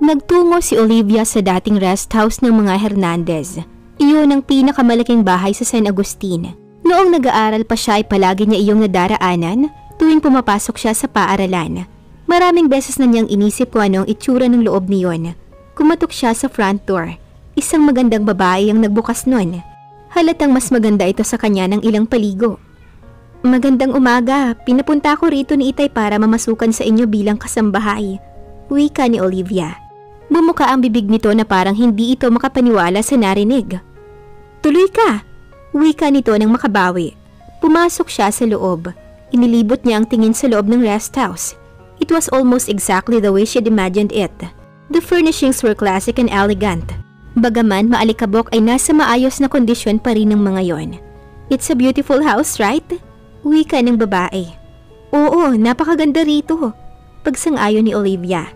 Nagtungo si Olivia sa dating rest house ng mga Hernandez. Iyon ang pinakamalaking bahay sa San Agustin. Noong nag-aaral pa siya ay palagi niya iyong nadaraanan tuwing pumapasok siya sa paaralan. Maraming beses na niyang inisip kung anong itsura ng loob niyon. Kumatok siya sa front door. Isang magandang babae ang nagbukas nun. Halatang mas maganda ito sa kanya ng ilang paligo. Magandang umaga, pinapunta ko rito ni Itay para mamasukan sa inyo bilang kasambahay. Wika ni Olivia. Bumuka ang bibig nito na parang hindi ito makapaniwala sa narinig. Tuloy ka! Wika nito nang makabawi. Pumasok siya sa loob. Inilibot niya ang tingin sa loob ng rest house. It was almost exactly the way she had imagined it. The furnishings were classic and elegant. Bagaman maalikabok ay nasa maayos na kondisyon pa rin ng mga yon. It's a beautiful house, right? Wika ng babae. Oo, napakaganda rito. Pagsang-ayon ni Olivia.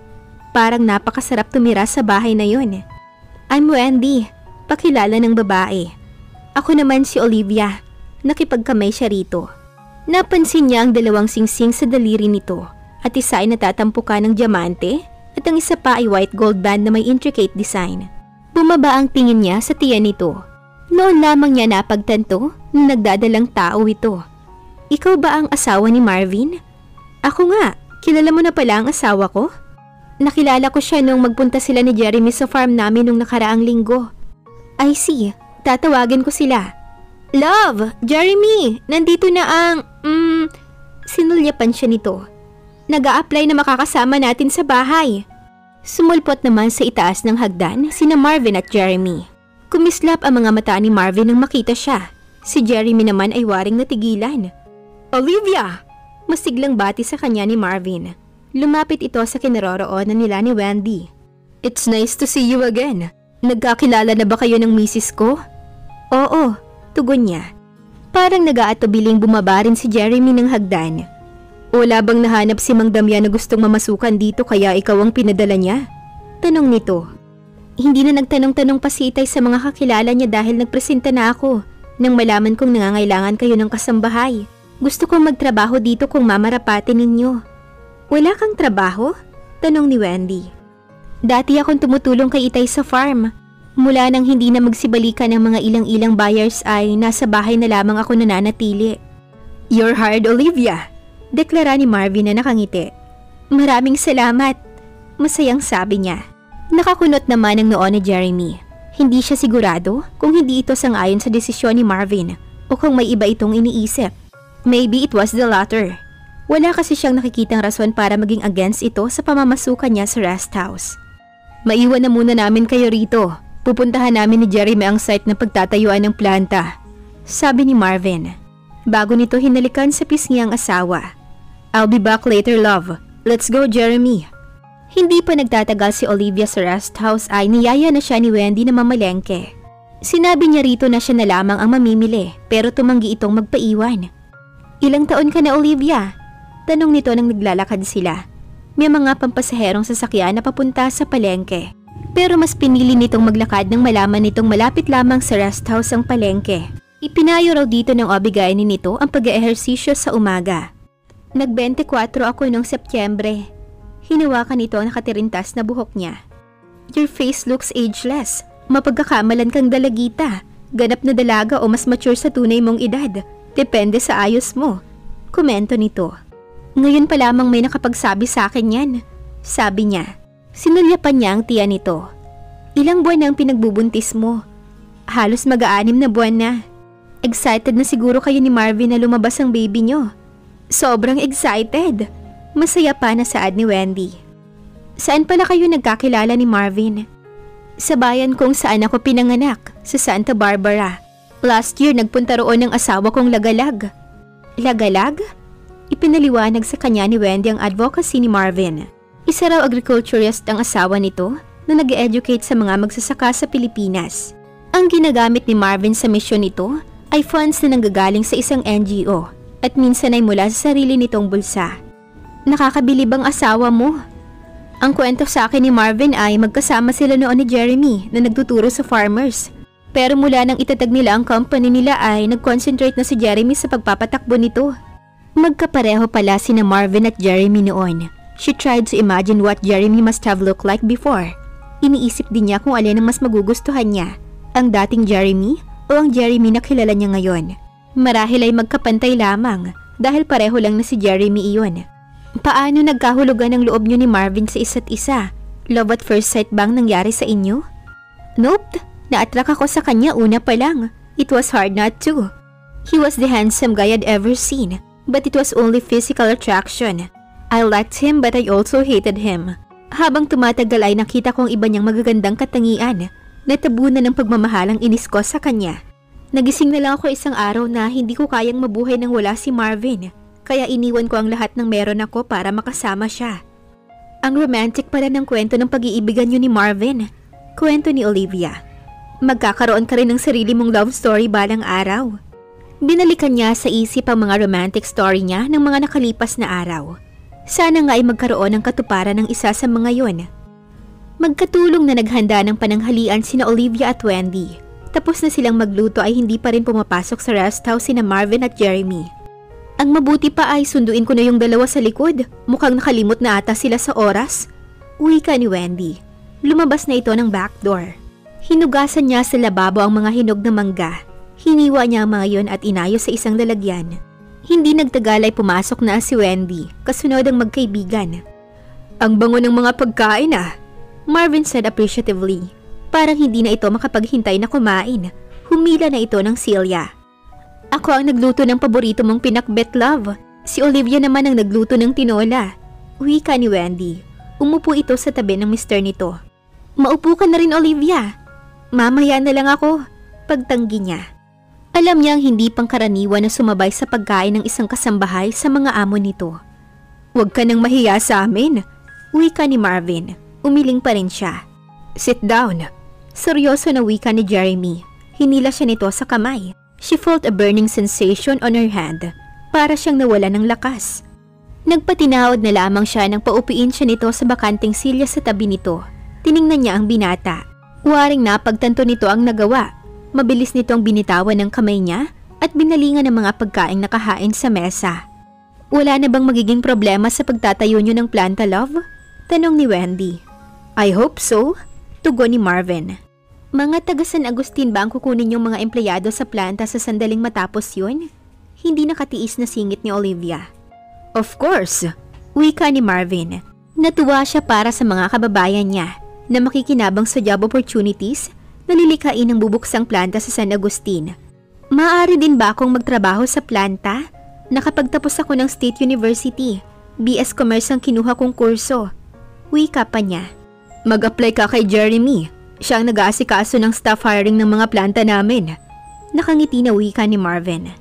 Parang napakasarap tumira sa bahay na yon. I'm Wendy, pakilala ng babae. Ako naman si Olivia. Nakipagkamay siya rito. Napansin niya ang dalawang singsing sa daliri nito at isa ay natatampukan ng diamante at ang isa pa ay white gold band na may intricate design. Bumaba ang tingin niya sa tiyan nito. Noon lamang niya napagtanto na nagdadalang tao ito. Ikaw ba ang asawa ni Marvin? Ako nga, kilala mo na pala ang asawa ko? Nakilala ko siya nung magpunta sila ni Jeremy sa farm namin nung nakaraang linggo. I see, tatawagin ko sila. Love! Jeremy! Nandito na ang… Sinulyapan siya nito. Nag-a-apply na makakasama natin sa bahay. Sumulpot naman sa itaas ng hagdan sina Marvin at Jeremy. Kumislap ang mga mata ni Marvin nang makita siya. Si Jeremy naman ay waring natigilan. Olivia! Masiglang bati sa kanya ni Marvin. Lumapit ito sa kinaroroonan nila ni Wendy. It's nice to see you again. Nagkakilala na ba kayo ng misis ko? Oo, tugon niya. Parang nag-aatubiling bumaba rin si Jeremy ng hagdan. Wala bang nahanap si Mang Damian na gustong mamasukan dito kaya ikaw ang pinadala niya? Tanong nito. Hindi na nagtanong-tanong pa si Itay sa mga kakilala niya dahil nagpresenta na ako nang malaman kong nangangailangan kayo ng kasambahay. Gusto kong magtrabaho dito kung mamarapatin ninyo. Wala kang trabaho? Tanong ni Wendy. Dati akong tumutulong kay Itay sa farm. Mula nang hindi na magsibalikan ang mga ilang-ilang buyers ay nasa bahay na lamang ako nananatili. You're hired, Olivia, deklara ni Marvin na nakangiti. Maraming salamat, masayang sabi niya. Nakakunot naman ang noo ni Jeremy. Hindi siya sigurado kung hindi ito sang-ayon sa desisyon ni Marvin o kung may iba itong iniisip. Maybe it was the latter. Wala kasi siyang nakikitang rason para maging against ito sa pamamasukan niya sa rest house. Maiwan na muna namin kayo rito. Pupuntahan namin ni Jeremy ang site ng pagtatayuan ng planta, sabi ni Marvin. Bago nito hinalikan sa pisngi ang asawa. I'll be back later, love. Let's go, Jeremy. Hindi pa nagtatagal si Olivia sa rest house ay niyaya na siya ni Wendy na mamalengke. Sinabi niya rito na siya na lamang ang mamimili pero tumanggi itong magpaiwan. Ilang taon ka na, Olivia? Tanong nito nang naglalakad sila. May mga pampasaherong sasakyan na papunta sa palengke. Pero mas pinili nitong maglakad nang malaman nitong malapit lamang sa rest house ang palengke. Ipinayo raw dito ng obigayin nito ang pag-eehersisyo sa umaga. Nag-24 ako noong Setyembre. Hinawakan ito ang nakatirintas na buhok niya. Your face looks ageless. Mapagkakamalan kang dalagita. Ganap na dalaga o mas mature sa tunay mong edad. Depende sa ayos mo. Komento nito. Ngayon pa lamang may nakapagsabi sa akin yan, sabi niya. Sinulyapan niya ang tiyan nito. Ilang buwan na ang pinagbubuntis mo? Halos mag-aanim na buwan na. Excited na siguro kayo ni Marvin na lumabas ang baby niyo. Sobrang excited. Masaya pa na saad ni Wendy. Saan pala kayo nagkakilala ni Marvin? Sa bayan kung saan ako pinanganak, sa Santa Barbara. Last year nagpunta roon ng asawa kong Lagalag. Lagalag? Ipinaliwanag sa kanya ni Wendy ang advocacy ni Marvin. Isa raw agriculturist ang asawa nito na nag-educate sa mga magsasaka sa Pilipinas. Ang ginagamit ni Marvin sa misyon nito ay funds na nanggagaling sa isang NGO at minsan ay mula sa sarili nitong bulsa. Nakakabilib ang asawa mo. Ang kwento sa akin ni Marvin ay magkasama sila noon ni Jeremy na nagtuturo sa farmers. Pero mula nang itatag nila ang company nila ay nag-concentrate na si Jeremy sa pagpapatakbo nito. Magkapareho pala sina Marvin at Jeremy noon. She tried to imagine what Jeremy must have looked like before. Iniisip din niya kung alin ang mas magugustuhan niya, ang dating Jeremy o ang Jeremy na kilala niya ngayon. Marahil ay magkapantay lamang dahil pareho lang na si Jeremy iyon. Paano nagkahulugan ang loob niyo ni Marvin sa isa't isa? Love at first sight bang nangyari sa inyo? Nope, na-attract ako sa kanya una pa lang. It was hard not to. He was the handsome guy I'd ever seen, but it was only physical attraction. I liked him but I also hated him. Habang tumatagal ay nakita ko ang iba niyang magagandang katangian. Natabunan ng pagmamahalang inis ko sa kanya. Nagising na lang ako isang araw na hindi ko kayang mabuhay nang wala si Marvin. Kaya iniwan ko ang lahat ng meron ako para makasama siya. Ang romantic pala ng kwento ng pag-iibigan niyo ni Marvin. Kwento ni Olivia. Magkakaroon ka rin ng sarili mong love story balang araw. Binalikan niya sa isip ang mga romantic story niya ng mga nakalipas na araw. Sana nga ay magkaroon ng katuparan ng isa sa mga yon. Magkatulong na naghanda ng pananghalian sina Olivia at Wendy. Tapos na silang magluto ay hindi pa rin pumapasok sa rest house sina Marvin at Jeremy. Ang mabuti pa ay sunduin ko na yung dalawa sa likod. Mukhang nakalimot na ata sila sa oras. Uwi ka ni Wendy. Lumabas na ito ng back door. Hinugasan niya sa lababo ang mga hinog na mangga. Hiniwa niya ang mga yon at inayos sa isang lalagyan. Hindi nagtagal ay pumasok na si Wendy, kasunod ang magkaibigan. Ang bango ng mga pagkain ah, Marvin said appreciatively. Parang hindi na ito makapaghintay na kumain. Humila na ito ng silya. Ako ang nagluto ng paborito mong pinakbet, love. Si Olivia naman ang nagluto ng tinola. Uwi ka ni Wendy. Umupo ito sa tabi ng mister nito. Maupo ka na rin, Olivia. Mamaya na lang ako. Pagtanggi niya. Alam niyang hindi pangkaraniwan na sumabay sa pagkain ng isang kasambahay sa mga amo nito. Huwag ka nang mahiya sa amin. Uwi ka ni Marvin. Umiling pa rin siya. Sit down. Seryoso na wika ni Jeremy. Hinila siya nito sa kamay. She felt a burning sensation on her hand. Para siyang nawala ng lakas. Nagpatinaod na lamang siya nang paupiin siya nito sa bakanting silya sa tabi nito. Tiningnan niya ang binata. Waring napagtanto nito ang nagawa. Mabilis nitong binitawan ng kamay niya at binalingan ng mga pagkaing nakahain sa mesa. Wala na bang magiging problema sa pagtatayo niyo ng planta, love? Tanong ni Wendy. I hope so. Tugon ni Marvin. Mga taga San Agustin ba ang kukunin yung mga empleyado sa planta sa sandaling matapos yun? Hindi nakatiis na singit ni Olivia. Of course. Wika ni Marvin. Natuwa siya para sa mga kababayan niya na makikinabang sa job opportunities na lilikain ng bubuksang planta sa San Agustin. Maaari din ba akong magtrabaho sa planta? Nakapagtapos ako ng State University. BS Commerce ang kinuha kong kurso. Wika pa niya. Mag-apply ka kay Jeremy. Siya ang nag-aasikaso ng staff hiring ng mga planta namin. Nakangiti na wika ni Marvin.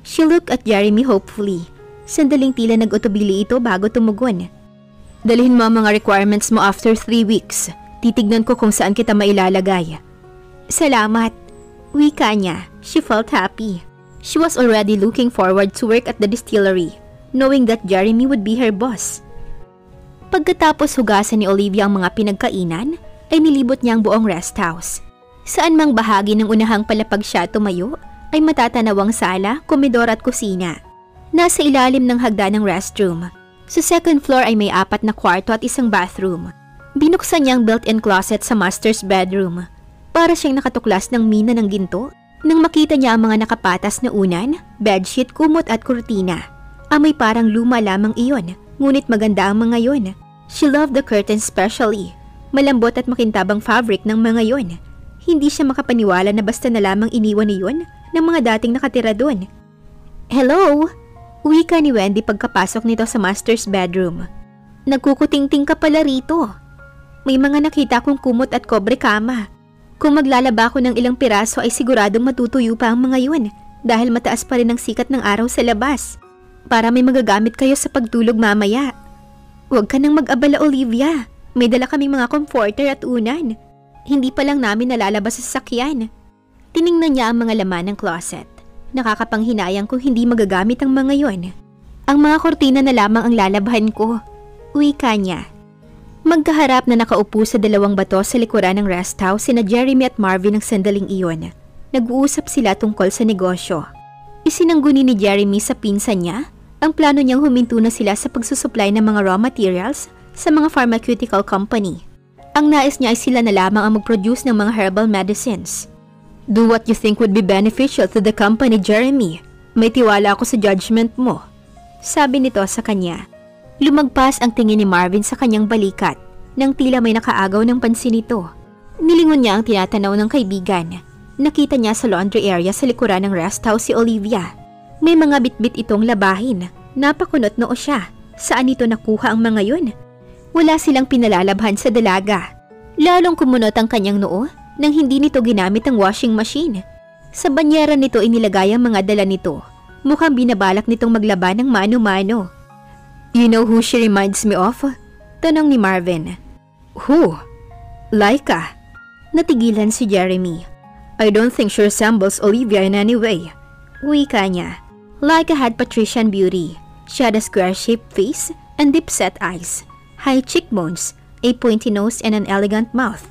She looked at Jeremy hopefully. Sandaling tila nag-utubili ito bago tumugon. Dalhin mo ang mga requirements mo after 3 weeks. Titignan ko kung saan kita mailalagay. Salamat. Wika niya. She felt happy. She was already looking forward to work at the distillery, knowing that Jeremy would be her boss. Pagkatapos hugasan ni Olivia ang mga pinagkainan, ay nilibot niya ang buong rest house. Saan mang bahagi ng unahang palapag siya tumayo, ay matatanawang sala, komedor at kusina. Nasa ilalim ng hagdan ng restroom. Sa second floor ay may 4 na kwarto at isang bathroom. Binuksan niya ang built-in closet sa master's bedroom. Para siyang nakatuklas ng mina ng ginto nang makita niya ang mga nakapatas na unan, bedsheet, kumot at kurtina. Amoy parang luma lamang iyon, ngunit maganda ang mga yon. She loved the curtains especially. Malambot at makintabang fabric ng mga yon. Hindi siya makapaniwala na basta na lamang iniwan niyon ng mga dating nakatira doon. Hello? Wika ni Wendy pagkapasok nito sa master's bedroom. Nagkukutingting ka pala rito. May mga nakita kong kumot at kobre kama. Kung maglalaba ako ng ilang piraso ay siguradong matutuyo pa ang mga yun dahil mataas pa rin ang sikat ng araw sa labas. Para may magagamit kayo sa pagtulog mamaya. Huwag ka nang mag-abala, Olivia. May dala kaming mga comforter at unan. Hindi pa lang namin nalalabas sa sasakyan. Tiningnan niya ang mga laman ng closet. Nakakapanghinayang kung hindi magagamit ang mga yon. Ang mga kortina na lamang ang lalabahan ko. Wika niya. Magkaharap na nakaupo sa 2 bato sa likuran ng rest house sina Jeremy at Marvin ng sandaling iyon. Nag-uusap sila tungkol sa negosyo. Isinangguni ni Jeremy sa pinsan niya Ang plano niyang huminto na sila sa pagsusupply ng mga raw materials sa mga pharmaceutical company. Ang nais niya ay sila na lamang ang mag-produce ng mga herbal medicines. Do what you think would be beneficial to the company, Jeremy. May tiwala ako sa judgment mo, sabi nito sa kanya. Lumagpas ang tingin ni Marvin sa kanyang balikat nang tila may nakaagaw ng pansin nito. Nilingon niya ang tinatanaw ng kaibigan. Nakita niya sa laundry area sa likuran ng rest house si Olivia. May mga bitbit itong labahin. Napakunot noo siya. Saan ito nakuha ang mga yun? Wala silang pinalalabhan sa dalaga. Lalong kumunot ang kanyang noo nang hindi nito ginamit ang washing machine. Sa banyera nito inilagay ang mga dala nito. Mukhang binabalak nitong maglaba ng mano-mano. You know who she reminds me of? Tanong ni Marvin. Who? Laika. Natigilan si Jeremy. I don't think she resembles Olivia in any way. Wika niya. Laika had patrician beauty. She had a square-shaped face and deep-set eyes, high cheekbones, a pointy nose and an elegant mouth.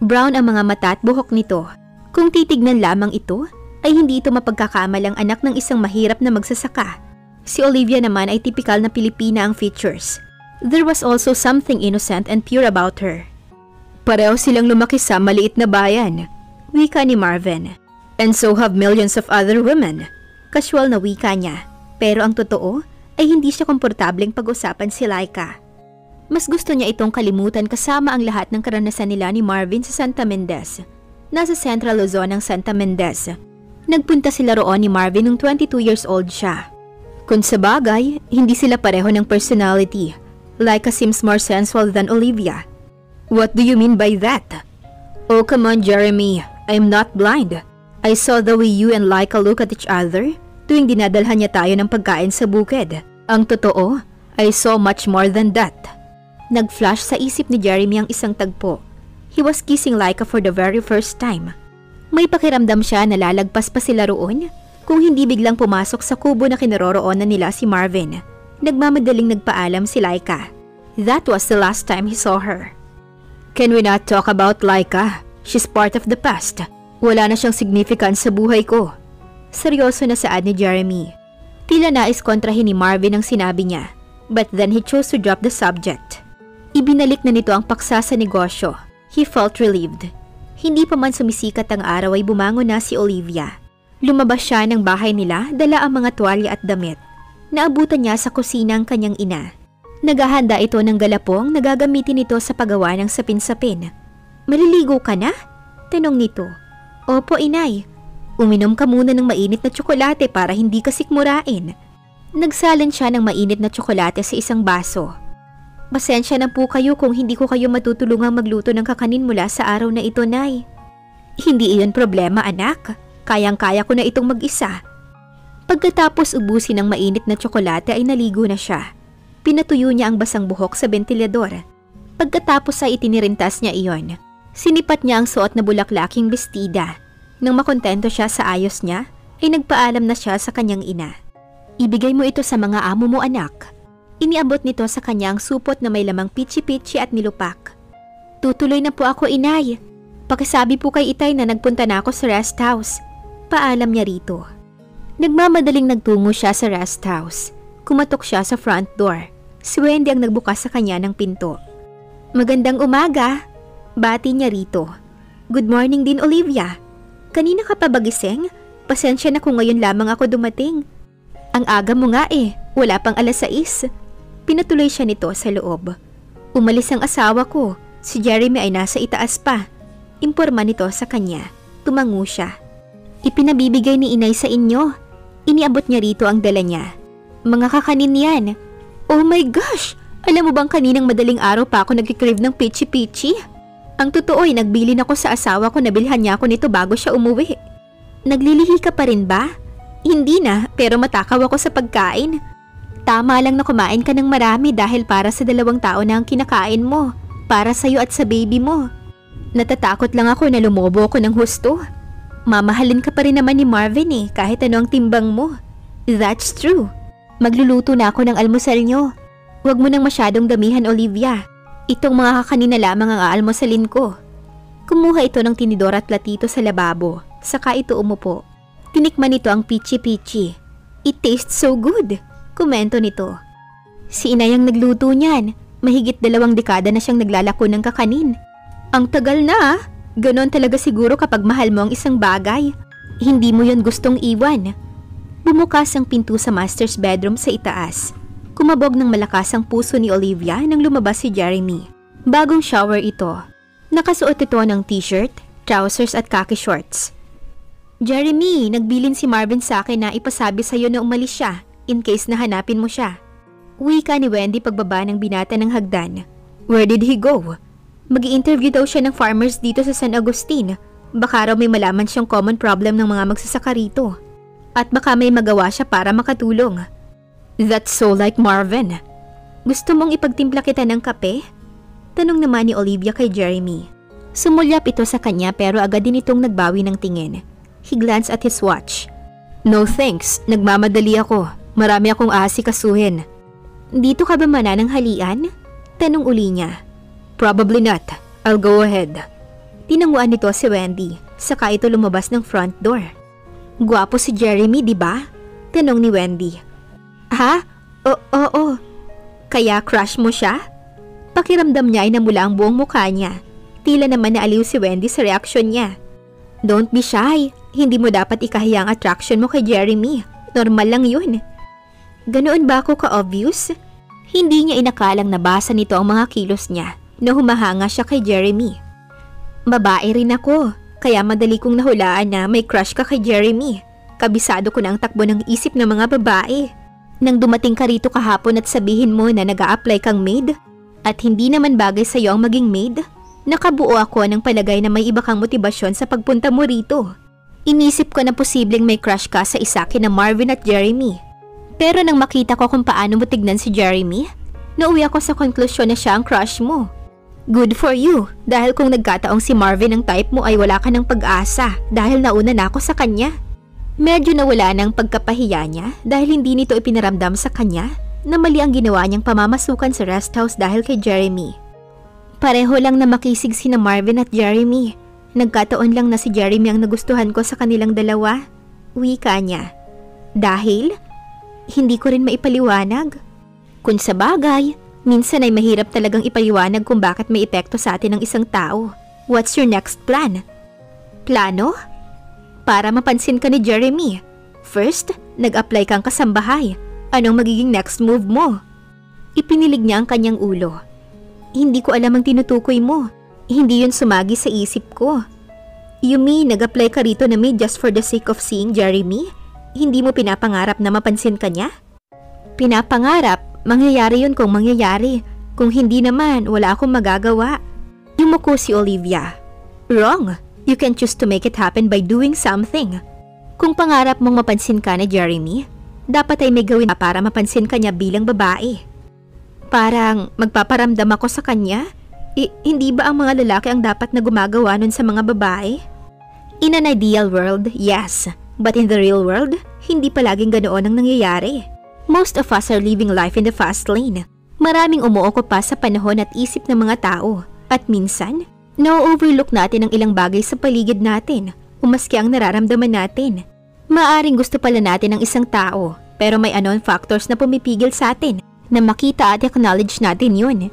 Brown ang mga mata at buhok nito. Kung titignan lamang ito, ay hindi ito mapagkakamalang anak ng isang mahirap na magsasaka. Si Olivia naman ay tipikal na Pilipina ang features. There was also something innocent and pure about her. Pareho silang lumaki sa maliit na bayan, wika ni Marvin. And so have millions of other women. Casual na wika niya. Pero ang totoo ay hindi siya komportableng pag-usapan si Laika. Mas gusto niya itong kalimutan kasama ang lahat ng karanasan nila ni Marvin sa Santa Mendez. Nasa Central Luzon ang Santa Mendez. Nagpunta sila roon ni Marvin nung 22 years old siya. Kung sa bagay, hindi sila pareho ng personality. Laika seems more sensual than Olivia. What do you mean by that? Oh, come on, Jeremy. I'm not blind. I saw the way you and Laika look at each other tuwing dinadalhan niya tayo ng pagkain sa bukid. Ang totoo, I saw much more than that. Nag-flash sa isip ni Jeremy ang isang tagpo. He was kissing Laika for the very first time. May pakiramdam siya na lalagpas pa sila roon kung hindi biglang pumasok sa kubo na kinaroroonan nila si Marvin. Nagmamadaling nagpaalam si Laika. That was the last time he saw her. Can we not talk about Laika? She's part of the past. Wala na siyang significance sa buhay ko. Seryoso na saad ni Jeremy. Tila nais kontrahin ni Marvin ang sinabi niya. But then he chose to drop the subject. Ibinalik na nito ang paksa sa negosyo. He felt relieved. Hindi pa man sumisikat ang araw ay bumangon na si Olivia. Lumabas siya ng bahay nila, dala ang mga tuwalya at damit. Naabutan niya sa kusina ang kanyang ina. Naghahanda ito ng galapong na gagamitin ito sa paggawa ng sapin-sapin. Maliligo ka na? Tanong nito. Opo, inay. Uminom ka muna ng mainit na tsokolate para hindi ka sikmurain. Nagsalin siya ng mainit na tsokolate sa isang baso. Pasensya na po kayo kung hindi ko kayo matutulungang magluto ng kakanin mula sa araw na ito, nay. Hindi iyon problema, anak. Kayang-kaya ko na itong mag-isa. Pagkatapos ubusin ng mainit na tsokolate ay naligo na siya. Pinatuyo niya ang basang buhok sa bentilador. Pagkatapos ay itinirintas niya iyon. Sinipat niya ang suot na bulaklaking bestida. Nang makontento siya sa ayos niya, ay nagpaalam na siya sa kanyang ina. Ibigay mo ito sa mga amo mo, anak. Iniabot nito sa kanya ang supot na may lamang pichi-pichi at nilupak. Tutuloy na po ako, inay. Pakisabi po kay itay na nagpunta na ako sa rest house. Paalam niya rito. Nagmamadaling nagtungo siya sa rest house. Kumatok siya sa front door. Si Wendy ang nagbukas sa kanya ng pinto. Magandang umaga. Bati niya rito. Good morning din, Olivia. Kanina ka pa ba gising? Pasensya na kung ngayon lamang ako dumating. Ang aga mo nga eh, wala pang 6:00. Pinatuloy siya nito sa loob. Umalis ang asawa ko. Si Jeremy ay nasa itaas pa. Imporma nito sa kanya. Tumango siya. Ipinabibigay ni inay sa inyo. Iniabot niya rito ang dala niya. Mga kakanin yan. Oh my gosh! Alam mo bang kaninang madaling araw pa ako nagkikrave ng pichi-pichi? Ang totoo ay nagbilin ako sa asawa ko na bilhan niya ako nito bago siya umuwi. Naglilihi ka pa rin ba? Hindi na, pero matakaw ako sa pagkain. Tama lang na kumain ka ng marami dahil para sa 2 tao na ang kinakain mo. Para sa'yo at sa baby mo. Natatakot lang ako na lumobo ako ng husto. Mamahalin ka pa rin naman ni Marvin eh, kahit ano ang timbang mo. That's true. Magluluto na ako ng almusal nyo. Huwag mo nang masyadong damihan, Olivia. Itong mga kakanin na lamang ang aalmosalin ko. Kumuha ito ng tinidor at platito sa lababo. Saka ito umupo. Tinikman nito ang pichi-pichi. It tastes so good. Komento nito. Si inay ang nagluto niyan. Mahigit 2 dekada na siyang naglalako ng kakanin. Ang tagal na. Ganon talaga siguro kapag mahal mo ang isang bagay. Hindi mo yon gustong iwan. Bumukas ang pinto sa master's bedroom sa itaas. Kumabog ng malakas ang puso ni Olivia nang lumabas si Jeremy. Bagong shower ito. Nakasuot ito ng t-shirt, trousers at khaki shorts. Jeremy, nagbilin si Marvin sa akin na ipasabi sa'yo na umalis siya in case na hanapin mo siya. Wika ni Wendy pagbaba ng binata ng hagdan. Where did he go? Mag-i-interview daw siya ng farmers dito sa San Agustin. Baka raw may malaman siyang common problem ng mga magsasaka rito. At baka may magawa siya para makatulong. That's so like Marvin. Gusto mong ipagtimpla kita ng kape? Tanong naman ni Olivia kay Jeremy. Sumulyap ito sa kanya pero agad din itong nagbawi ng tingin. He glanced at his watch. No thanks, nagmamadali ako. Marami akong aasikasuhin. Dito ka ba manananghalian? Tanong uli niya. Probably not. I'll go ahead. Tinanguan nito si Wendy, saka ito lumabas ng front door. Gwapo si Jeremy, di ba? Tanong ni Wendy. Ha? Oo. Kaya crush mo siya? Pakiramdam niya ay namula ang buong mukha niya. Tila naman naaliw si Wendy sa reaksyon niya. Don't be shy. Hindi mo dapat ikahiya ang attraction mo kay Jeremy. Normal lang yun. Ganoon ba ako ka-obvious? Hindi niya inakalang nabasa nito ang mga kilos niya na humahanga siya kay Jeremy. Babae rin ako, kaya madali kong nahulaan na may crush ka kay Jeremy. Kabisado ko na ang takbo ng isip ng mga babae. Nang dumating ka rito kahapon at sabihin mo na nag-a-apply kang maid at hindi naman bagay sa iyo ang maging maid, nakabuo ako ng palagay na may iba kang motibasyon sa pagpunta mo rito. Inisip ko na posibleng may crush ka sa isa kina Marvin at Jeremy. Pero nang makita ko kung paano mo tignan si Jeremy, nauwi ako sa konklusyon na siya ang crush mo. Good for you, dahil kung nagkataong si Marvin ang type mo ay wala ka ng pag-asa dahil nauna na ako sa kanya. Medyo nawala ng pagkapahiya niya dahil hindi nito ipinaramdam sa kanya na mali ang ginawa niyang pamamasukan sa rest house dahil kay Jeremy. Pareho lang na makisig sina Marvin at Jeremy. Nagkataon lang na si Jeremy ang nagustuhan ko sa kanilang dalawa. Wika niya. Dahil hindi ko rin maipaliwanag. Kung sa bagay, minsan ay mahirap talagang ipaliwanag kung bakit may epekto sa atin ng isang tao. What's your next plan? Plano? Para mapansin ka ni Jeremy. First, nag-apply kang kasambahay. Anong magiging next move mo? Ipinilig niya ang kanyang ulo. Hindi ko alam ang tinutukoy mo. Hindi yun sumagi sa isip ko. You mean nag-apply ka rito na maid just for the sake of seeing Jeremy? Hindi mo pinapangarap na mapansin ka niya? Pinapangarap? Mangyayari yun kung mangyayari. Kung hindi naman, wala akong magagawa. Yumuko si Olivia. Wrong. You can choose to make it happen by doing something. Kung pangarap mong mapansin ka ni Jeremy, dapat ay may gawin para mapansin ka niya bilang babae. Parang magpaparamdam ako sa kanya? Hindi ba ang mga lalaki ang dapat na gumagawa nun sa mga babae? In an ideal world, yes. But in the real world, hindi palaging ganoon ang nangyayari. Most of us are living life in the fast lane. Maraming umuokupa sa panahon at isip ng mga tao. At minsan, na-overlook natin ang ilang bagay sa paligid natin, umaski ang nararamdaman natin. Maaring gusto pala natin ng isang tao, pero may unknown factors na pumipigil sa atin na makita at acknowledge natin yun.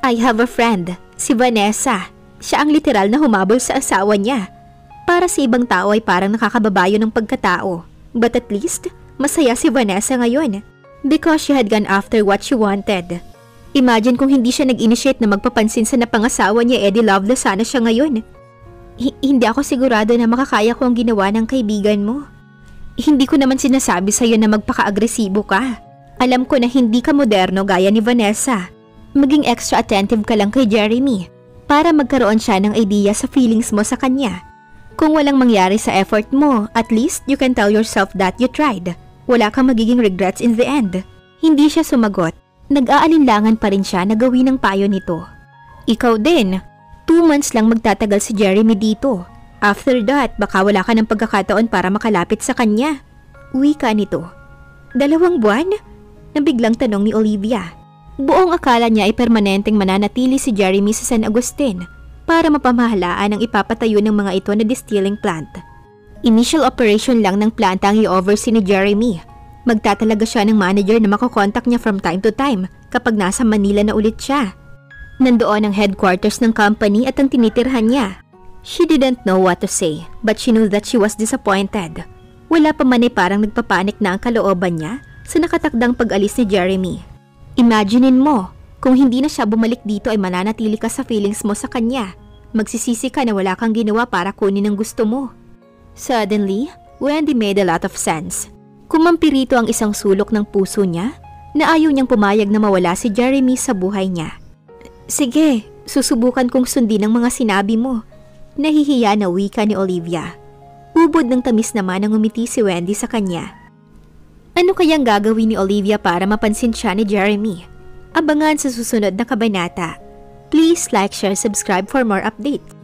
I have a friend, si Vanessa. Siya ang literal na humabol sa asawa niya. Para sa ibang tao ay parang nakakababayo ng pagkatao. But at least, masaya si Vanessa ngayon because she had gone after what she wanted. Imagine kung hindi siya nag-initiate na magpapansin sa napangasawa niya, edi loveless sana siya ngayon. Hindi ako sigurado na makakaya ko ang ginawa ng kaibigan mo. Hindi ko naman sinasabi sa'yo na magpaka-agresibo ka. Alam ko na hindi ka moderno gaya ni Vanessa. Maging extra attentive ka lang kay Jeremy para magkaroon siya ng idea sa feelings mo sa kanya. Kung walang mangyari sa effort mo, at least you can tell yourself that you tried. Wala kang magiging regrets in the end. Hindi siya sumagot. Nag-aalinlangan pa rin siya na gawin ang payo nito. Ikaw din. 2 months lang magtatagal si Jeremy dito. After that, baka wala ka ng pagkakataon para makalapit sa kanya. Uwi ka nito. 2 buwan? Nabiglang tanong ni Olivia. Buong akala niya ay permanenteng mananatili si Jeremy sa San Agustin para mapamahalaan ang ipapatayo ng mga ito na distilling plant. Initial operation lang ng planta ang i-oversee ni Jeremy. Magtatalaga siya ng manager na makokontak niya from time to time kapag nasa Manila na ulit siya. Nandoon ang headquarters ng company at ang tinitirhan niya. She didn't know what to say, but she knew that she was disappointed. Wala pa man ay parang nagpapanik na ang kalooban niya sa nakatakdang pag-alis ni Jeremy. Imaginein mo, kung hindi na siya bumalik dito ay mananatili ka sa feelings mo sa kanya. Magsisisi ka na wala kang ginawa para kunin ang gusto mo. Suddenly, Wendy made a lot of sense. Kumampirito ang isang sulok ng puso niya na ayaw niyang pumayag na mawala si Jeremy sa buhay niya. Sige, susubukan kong sundin ang mga sinabi mo. Nahihiya na wika ni Olivia. Ubod ng tamis naman ang umiti si Wendy sa kanya. Ano kayang gagawin ni Olivia para mapansin siya ni Jeremy? Abangan sa susunod na kabanata. Please like, share, subscribe for more updates.